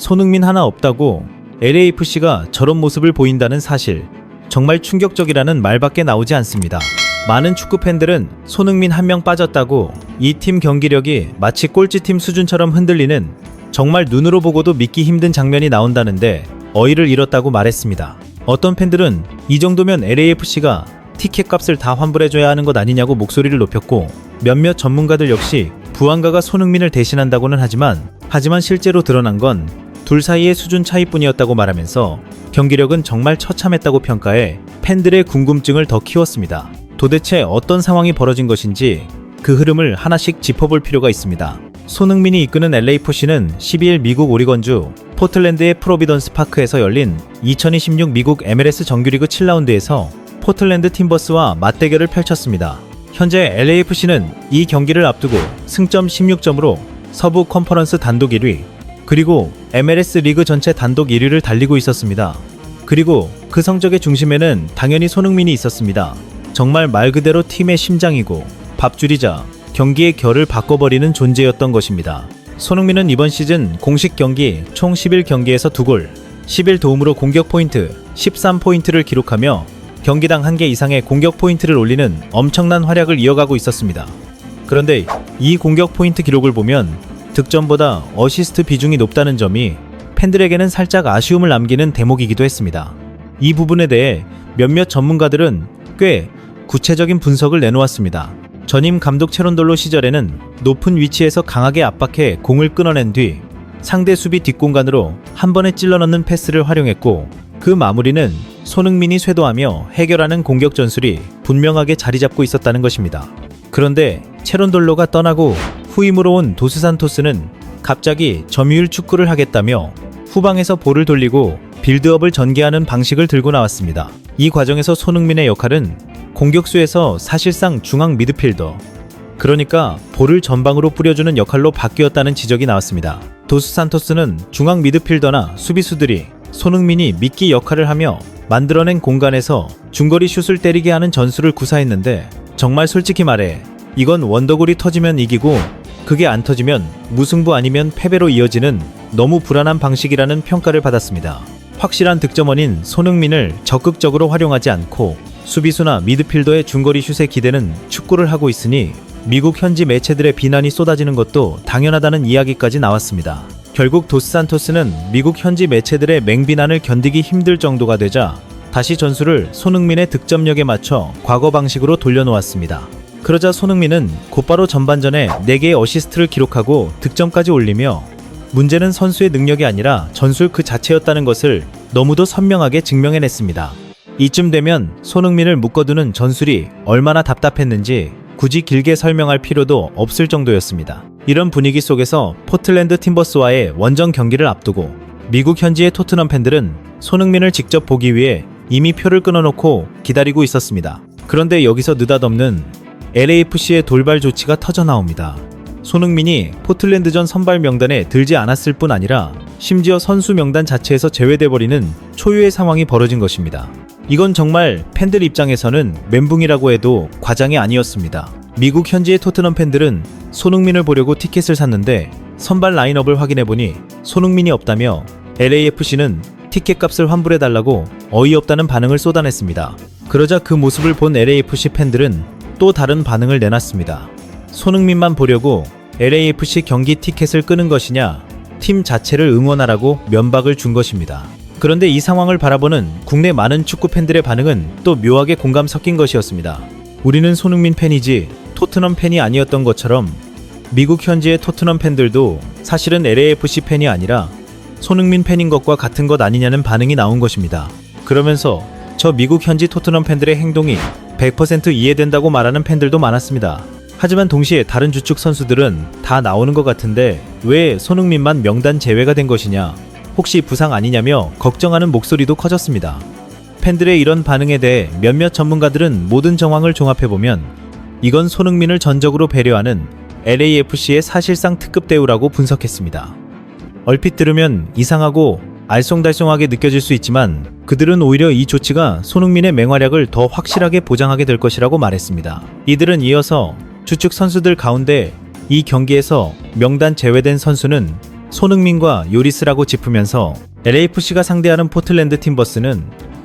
손흥민 하나 없다고 LAFC가 저런 모습을 보인다는 사실, 정말 충격적이라는 말밖에 나오지 않습니다. 많은 축구 팬들은 손흥민 한 명 빠졌다고 이 팀 경기력이 마치 꼴찌팀 수준처럼 흔들리는 정말 눈으로 보고도 믿기 힘든 장면이 나온다는데 어이를 잃었다고 말했습니다. 어떤 팬들은 이 정도면 LAFC가 티켓 값을 다 환불해줘야 하는 것 아니냐고 목소리를 높였고, 몇몇 전문가들 역시 부안가가 손흥민을 대신한다고는 하지만 실제로 드러난 건 둘 사이의 수준 차이뿐이었다고 말하면서 경기력은 정말 처참했다고 평가해 팬들의 궁금증을 더 키웠습니다. 도대체 어떤 상황이 벌어진 것인지 그 흐름을 하나씩 짚어볼 필요가 있습니다. 손흥민이 이끄는 LAFC는 12일 미국 오리건주 포틀랜드의 프로비던스 파크에서 열린 2026 미국 MLS 정규리그 7라운드에서 포틀랜드 팀버스와 맞대결을 펼쳤습니다. 현재 LAFC는 이 경기를 앞두고 승점 16점으로 서부 컨퍼런스 단독 1위, 그리고 MLS 리그 전체 단독 1위를 달리고 있었습니다. 그리고 그 성적의 중심에는 당연히 손흥민이 있었습니다. 정말 말 그대로 팀의 심장이고 밥줄이자 경기의 결을 바꿔버리는 존재였던 것입니다. 손흥민은 이번 시즌 공식 경기 총 11경기에서 2골, 11도움으로 공격 포인트 13포인트를 기록하며 경기당 1개 이상의 공격 포인트를 올리는 엄청난 활약을 이어가고 있었습니다. 그런데 이 공격 포인트 기록을 보면 득점보다 어시스트 비중이 높다는 점이 팬들에게는 살짝 아쉬움을 남기는 대목이기도 했습니다. 이 부분에 대해 몇몇 전문가들은 꽤 구체적인 분석을 내놓았습니다. 전임 감독 체론돌로 시절에는 높은 위치에서 강하게 압박해 공을 끊어낸 뒤 상대 수비 뒷공간으로 한 번에 찔러 넣는 패스를 활용했고, 그 마무리는 손흥민이 쇄도하며 해결하는 공격 전술이 분명하게 자리 잡고 있었다는 것입니다. 그런데 체론돌로가 떠나고 후임으로 온 도스산토스는 갑자기 점유율 축구를 하겠다며 후방에서 볼을 돌리고 빌드업을 전개하는 방식을 들고 나왔습니다. 이 과정에서 손흥민의 역할은 공격수에서 사실상 중앙 미드필더, 그러니까 볼을 전방으로 뿌려주는 역할로 바뀌었다는 지적이 나왔습니다. 도스산토스는 중앙 미드필더나 수비수들이 손흥민이 미끼 역할을 하며 만들어낸 공간에서 중거리 슛을 때리게 하는 전술을 구사했는데, 정말 솔직히 말해 이건 원더골이 터지면 이기고 그게 안 터지면 무승부 아니면 패배로 이어지는 너무 불안한 방식이라는 평가를 받았습니다. 확실한 득점원인 손흥민을 적극적으로 활용하지 않고 수비수나 미드필더의 중거리 슛에 기대는 축구를 하고 있으니 미국 현지 매체들의 비난이 쏟아지는 것도 당연하다는 이야기까지 나왔습니다. 결국 도스산토스는 미국 현지 매체들의 맹비난을 견디기 힘들 정도가 되자 다시 전술을 손흥민의 득점력에 맞춰 과거 방식으로 돌려놓았습니다. 그러자 손흥민은 곧바로 전반전에 4개의 어시스트를 기록하고 득점까지 올리며 문제는 선수의 능력이 아니라 전술 그 자체였다는 것을 너무도 선명하게 증명해냈습니다. 이쯤 되면 손흥민을 묶어두는 전술이 얼마나 답답했는지 굳이 길게 설명할 필요도 없을 정도였습니다. 이런 분위기 속에서 포틀랜드 팀버스와의 원정 경기를 앞두고 미국 현지의 토트넘 팬들은 손흥민을 직접 보기 위해 이미 표를 끊어놓고 기다리고 있었습니다. 그런데 여기서 느닷없는 LAFC의 돌발 조치가 터져나옵니다. 손흥민이 포틀랜드전 선발 명단에 들지 않았을 뿐 아니라 심지어 선수 명단 자체에서 제외돼버리는 초유의 상황이 벌어진 것입니다. 이건 정말 팬들 입장에서는 멘붕이라고 해도 과장이 아니었습니다. 미국 현지의 토트넘 팬들은 손흥민을 보려고 티켓을 샀는데 선발 라인업을 확인해보니 손흥민이 없다며 LAFC는 티켓값을 환불해달라고 어이없다는 반응을 쏟아냈습니다. 그러자 그 모습을 본 LAFC 팬들은 또 다른 반응을 내놨습니다. 손흥민만 보려고 LAFC 경기 티켓을 끄는 것이냐, 팀 자체를 응원하라고 면박을 준 것입니다. 그런데 이 상황을 바라보는 국내 많은 축구 팬들의 반응은 또 묘하게 공감 섞인 것이었습니다. 우리는 손흥민 팬이지 토트넘 팬이 아니었던 것처럼 미국 현지의 토트넘 팬들도 사실은 LAFC 팬이 아니라 손흥민 팬인 것과 같은 것 아니냐는 반응이 나온 것입니다. 그러면서 저 미국 현지 토트넘 팬들의 행동이 100% 이해된다고 말하는 팬들도 많았습니다. 하지만 동시에 다른 주축 선수들은 다 나오는 것 같은데 왜 손흥민만 명단 제외가 된 것이냐, 혹시 부상 아니냐며 걱정하는 목소리도 커졌습니다. 팬들의 이런 반응에 대해 몇몇 전문가들은 모든 정황을 종합해보면 이건 손흥민을 전적으로 배려하는 LAFC의 사실상 특급 대우라고 분석했습니다. 얼핏 들으면 이상하고 알쏭달쏭하게 느껴질 수 있지만 그들은 오히려 이 조치가 손흥민의 맹활약을 더 확실하게 보장하게 될 것이라고 말했습니다. 이들은 이어서 주축 선수들 가운데 이 경기에서 명단 제외된 선수는 손흥민과 요리스라고 짚으면서 LAFC가 상대하는 포틀랜드 팀버스는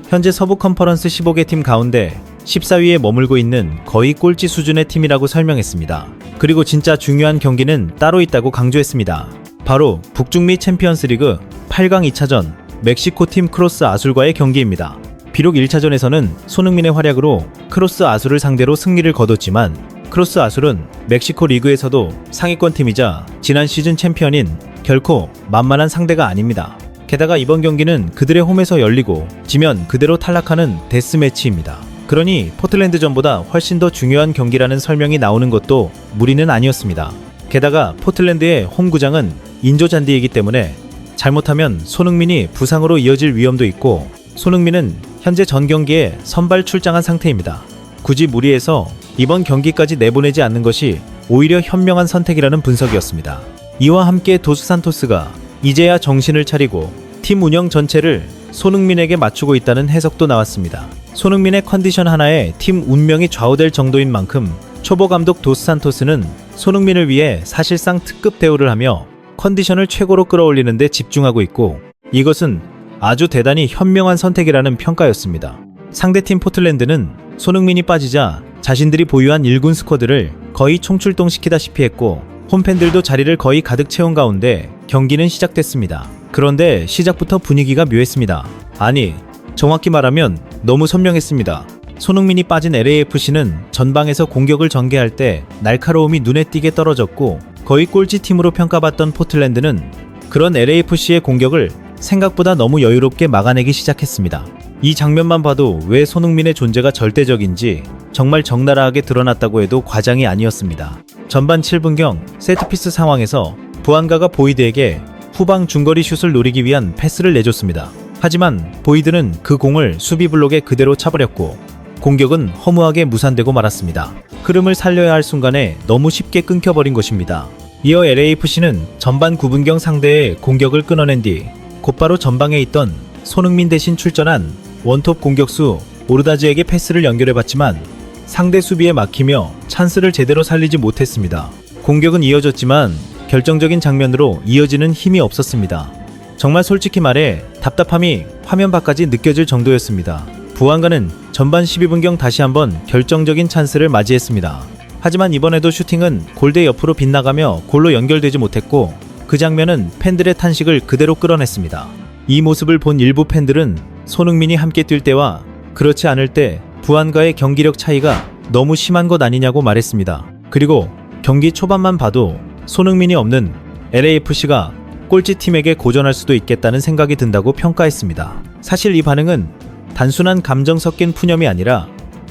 현재 서부 컨퍼런스 15개 팀 가운데 14위에 머물고 있는 거의 꼴찌 수준의 팀이라고 설명했습니다. 그리고 진짜 중요한 경기는 따로 있다고 강조했습니다. 바로 북중미 챔피언스리그 8강 2차전 멕시코 팀 크로스 아술과의 경기입니다. 비록 1차전에서는 손흥민의 활약으로 크로스 아술을 상대로 승리를 거뒀지만 크로스 아술은 멕시코 리그에서도 상위권 팀이자 지난 시즌 챔피언인 결코 만만한 상대가 아닙니다. 게다가 이번 경기는 그들의 홈에서 열리고 지면 그대로 탈락하는 데스매치입니다. 그러니 포틀랜드전보다 훨씬 더 중요한 경기라는 설명이 나오는 것도 무리는 아니었습니다. 게다가 포틀랜드의 홈구장은 인조잔디이기 때문에 잘못하면 손흥민이 부상으로 이어질 위험도 있고 손흥민은 현재 전 경기에 선발 출장한 상태입니다. 굳이 무리해서 이번 경기까지 내보내지 않는 것이 오히려 현명한 선택이라는 분석이었습니다. 이와 함께 도스산토스가 이제야 정신을 차리고 팀 운영 전체를 손흥민에게 맞추고 있다는 해석도 나왔습니다. 손흥민의 컨디션 하나에 팀 운명이 좌우될 정도인 만큼 초보 감독 도스산토스는 손흥민을 위해 사실상 특급 대우를 하며 컨디션을 최고로 끌어올리는 데 집중하고 있고 이것은 아주 대단히 현명한 선택이라는 평가였습니다. 상대팀 포틀랜드는 손흥민이 빠지자 자신들이 보유한 1군 스쿼드를 거의 총출동시키다시피 했고 홈팬들도 자리를 거의 가득 채운 가운데 경기는 시작됐습니다. 그런데 시작부터 분위기가 묘했습니다. 아니, 정확히 말하면 너무 선명했습니다. 손흥민이 빠진 LAFC는 전방에서 공격을 전개할 때 날카로움이 눈에 띄게 떨어졌고 거의 꼴찌팀으로 평가받던 포틀랜드는 그런 LAFC의 공격을 생각보다 너무 여유롭게 막아내기 시작했습니다. 이 장면만 봐도 왜 손흥민의 존재가 절대적인지 정말 적나라하게 드러났다고 해도 과장이 아니었습니다. 전반 7분경 세트피스 상황에서 부안가가 보이드에게 후방 중거리 슛을 노리기 위한 패스를 내줬습니다. 하지만 보이드는 그 공을 수비 블록에 그대로 차버렸고 공격은 허무하게 무산되고 말았습니다. 흐름을 살려야 할 순간에 너무 쉽게 끊겨버린 것입니다. 이어 LAFC는 전반 9분경 상대의 공격을 끊어낸 뒤 곧바로 전방에 있던 손흥민 대신 출전한 원톱 공격수 오르다즈에게 패스를 연결해봤지만 상대 수비에 막히며 찬스를 제대로 살리지 못했습니다. 공격은 이어졌지만 결정적인 장면으로 이어지는 힘이 없었습니다. 정말 솔직히 말해 답답함이 화면 밖까지 느껴질 정도였습니다. 부안가는 전반 12분경 다시 한번 결정적인 찬스를 맞이했습니다. 하지만 이번에도 슈팅은 골대 옆으로 빗나가며 골로 연결되지 못했고 그 장면은 팬들의 탄식을 그대로 끌어냈습니다. 이 모습을 본 일부 팬들은 손흥민이 함께 뛸 때와 그렇지 않을 때 부안가의 경기력 차이가 너무 심한 것 아니냐고 말했습니다. 그리고 경기 초반만 봐도 손흥민이 없는 LAFC가 꼴찌팀에게 고전할 수도 있겠다는 생각이 든다고 평가했습니다. 사실 이 반응은 단순한 감정 섞인 푸념이 아니라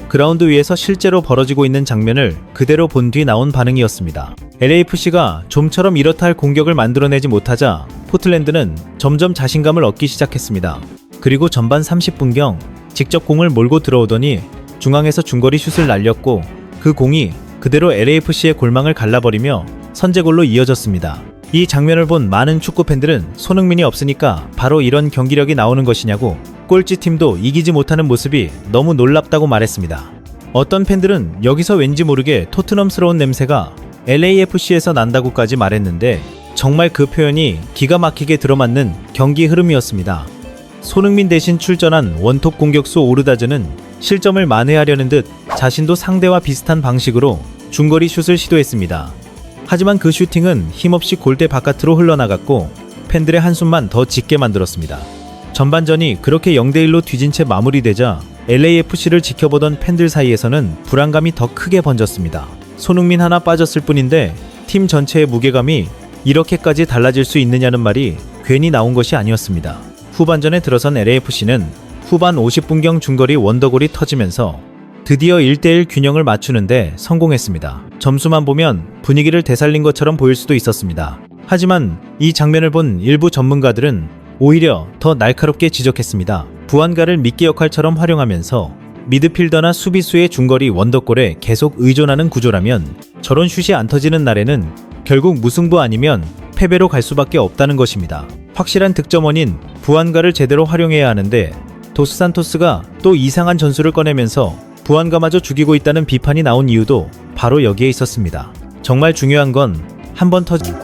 그라운드 위에서 실제로 벌어지고 있는 장면을 그대로 본 뒤 나온 반응이었습니다. LAFC가 좀처럼 이렇다 할 공격을 만들어내지 못하자 포틀랜드는 점점 자신감을 얻기 시작했습니다. 그리고 전반 30분경 직접 공을 몰고 들어오더니 중앙에서 중거리 슛을 날렸고 그 공이 그대로 LAFC의 골망을 갈라버리며 선제골로 이어졌습니다. 이 장면을 본 많은 축구팬들은 손흥민이 없으니까 바로 이런 경기력이 나오는 것이냐고 꼴찌팀도 이기지 못하는 모습이 너무 놀랍다고 말했습니다. 어떤 팬들은 여기서 왠지 모르게 토트넘스러운 냄새가 LAFC에서 난다고까지 말했는데 정말 그 표현이 기가 막히게 들어맞는 경기 흐름이었습니다. 손흥민 대신 출전한 원톱 공격수 오르다즈는 실점을 만회하려는 듯 자신도 상대와 비슷한 방식으로 중거리 슛을 시도했습니다. 하지만 그 슈팅은 힘없이 골대 바깥으로 흘러나갔고 팬들의 한숨만 더 짙게 만들었습니다. 전반전이 그렇게 0대1로 뒤진 채 마무리되자 LAFC를 지켜보던 팬들 사이에서는 불안감이 더 크게 번졌습니다. 손흥민 하나 빠졌을 뿐인데 팀 전체의 무게감이 이렇게까지 달라질 수 있느냐는 말이 괜히 나온 것이 아니었습니다. 후반전에 들어선 LAFC는 후반 50분경 중거리 원더골이 터지면서 드디어 1대1 균형을 맞추는데 성공했습니다. 점수만 보면 분위기를 되살린 것처럼 보일 수도 있었습니다. 하지만 이 장면을 본 일부 전문가들은 오히려 더 날카롭게 지적했습니다. 부안가를 미끼 역할처럼 활용하면서 미드필더나 수비수의 중거리 원더골에 계속 의존하는 구조라면 저런 슛이 안 터지는 날에는 결국 무승부 아니면 패배로 갈 수밖에 없다는 것입니다. 확실한 득점원인 부안가를 제대로 활용해야 하는데 도스산토스가 또 이상한 전술을 꺼내면서 부안가마저 죽이고 있다는 비판이 나온 이유도 바로 여기에 있었습니다. 정말 중요한 건 한 번 터진